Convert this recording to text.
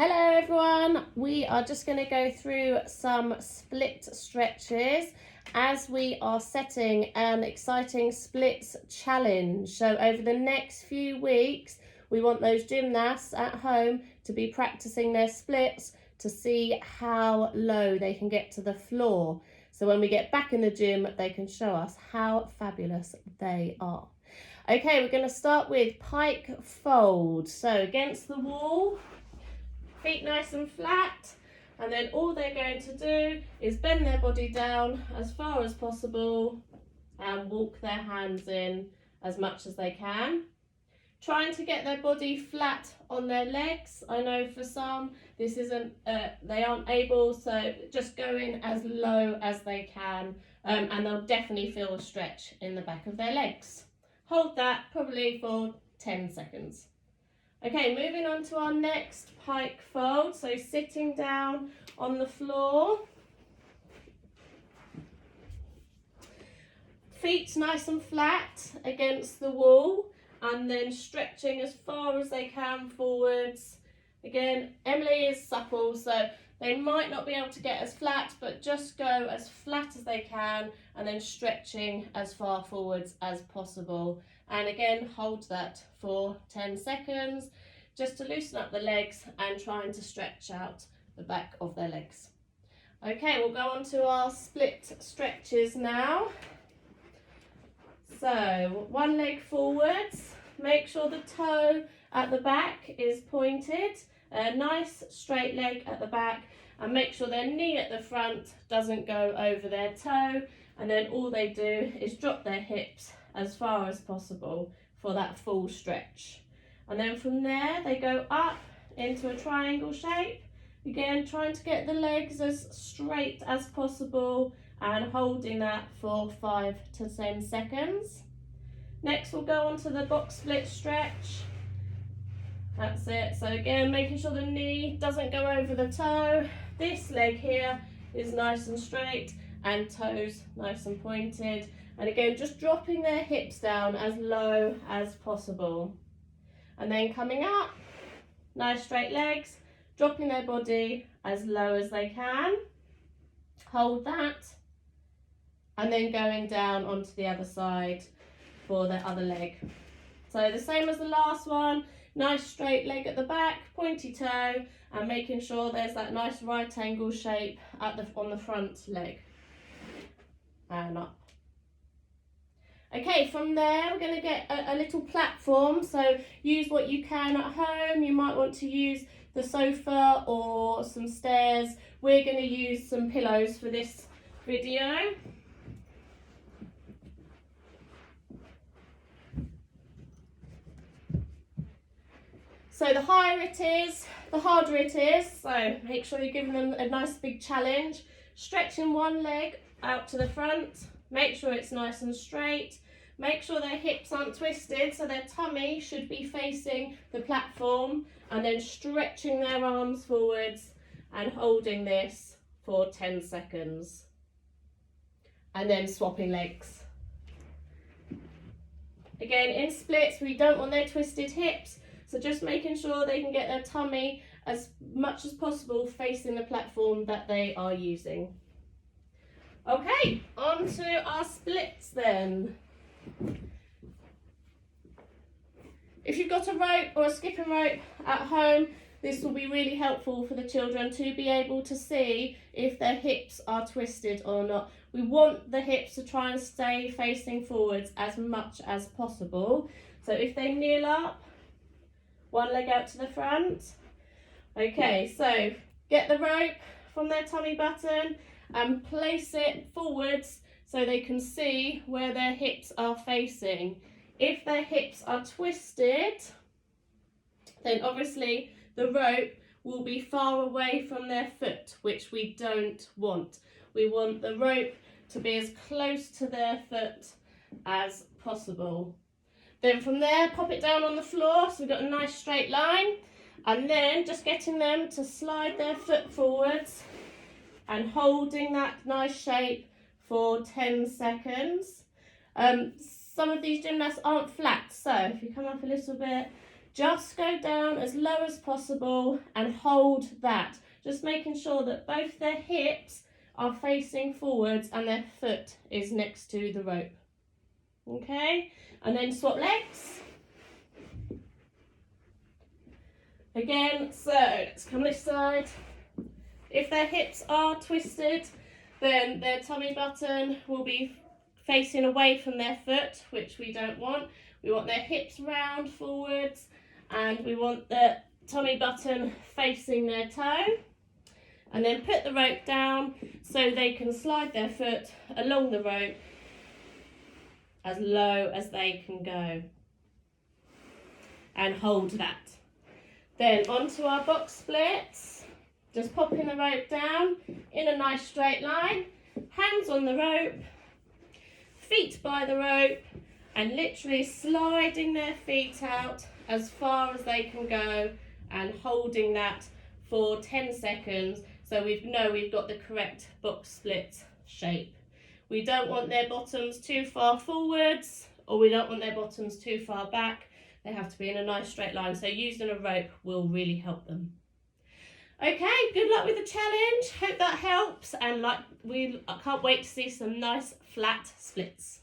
Hello everyone, we are just going to go through some split stretches as we are setting an exciting splits challenge. So over the next few weeks we want those gymnasts at home to be practicing their splits to see how low they can get to the floor. So when we get back in the gym they can show us how fabulous they are. Okay, we're going to start with pike fold. So against the wall, feet nice and flat, and then all they're going to do is bend their body down as far as possible and walk their hands in as much as they can. Trying to get their body flat on their legs. I know for some this isn't, they aren't able, so just going as low as they can, and they'll definitely feel a stretch in the back of their legs. Hold that probably for 10 seconds. Okay, moving on to our next pike fold. So sitting down on the floor. Feet nice and flat against the wall, and then stretching as far as they can forwards. Again, Emily is supple, so they might not be able to get as flat, but just go as flat as they can and then stretching as far forwards as possible. And again, hold that for 10 seconds just to loosen up the legs and trying to stretch out the back of their legs. Okay, we'll go on to our split stretches now. So one leg forwards, make sure the toe at the back is pointed, a nice straight leg at the back, and make sure their knee at the front doesn't go over their toe, and then all they do is drop their hips as far as possible for that full stretch. And then from there they go up into a triangle shape, again trying to get the legs as straight as possible and holding that for 5 to 10 seconds. Next we'll go on to the box split stretch. That's it. So again, making sure the knee doesn't go over the toe. This leg here is nice and straight and toes nice and pointed. And again, just dropping their hips down as low as possible. And then coming up, nice straight legs, dropping their body as low as they can. Hold that. And then going down onto the other side for the other leg. So the same as the last one, nice straight leg at the back, pointy toe, and making sure there's that nice right angle shape on the front leg. And up. Okay, from there we're going to get a little platform, so use what you can at home. You might want to use the sofa or some stairs. We're going to use some pillows for this video. So the higher it is, the harder it is, so make sure you're giving them a nice big challenge. Stretching one leg out to the front, make sure it's nice and straight, make sure their hips aren't twisted, so their tummy should be facing the platform, and then stretching their arms forwards and holding this for 10 seconds. And then swapping legs. Again, in splits, we don't want their twisted hips, so just making sure they can get their tummy as much as possible facing the platform that they are using. Okay, on to our splits then. If you've got a rope or a skipping rope at home, this will be really helpful for the children to be able to see if their hips are twisted or not. We want the hips to try and stay facing forwards as much as possible. So if they kneel up, one leg out to the front. Okay, so get the rope from their tummy button and place it forwards so they can see where their hips are facing. If their hips are twisted, then obviously the rope will be far away from their foot, which we don't want. We want the rope to be as close to their foot as possible. Then from there, pop it down on the floor, so we've got a nice straight line, and then just getting them to slide their foot forwards and holding that nice shape for 10 seconds. Some of these gymnasts aren't flat, so if you come up a little bit, Just go down as low as possible and hold that. Just making sure that both their hips are facing forwards and their foot is next to the rope. Okay, and then swap legs. Again, so let's come this side. If their hips are twisted, then their tummy button will be facing away from their foot, which we don't want. We want their hips round forwards, and we want the tummy button facing their toe. And then put the rope down so they can slide their foot along the rope as low as they can go. And hold that. Then onto our box splits. Just popping the rope down in a nice straight line. Hands on the rope, feet by the rope, and literally sliding their feet out as far as they can go and holding that for 10 seconds so we know we've got the correct box split shape. We don't want their bottoms too far forwards, or we don't want their bottoms too far back. They have to be in a nice straight line, so using a rope will really help them. Okay, good luck with the challenge. Hope that helps, and I can't wait to see some nice flat splits.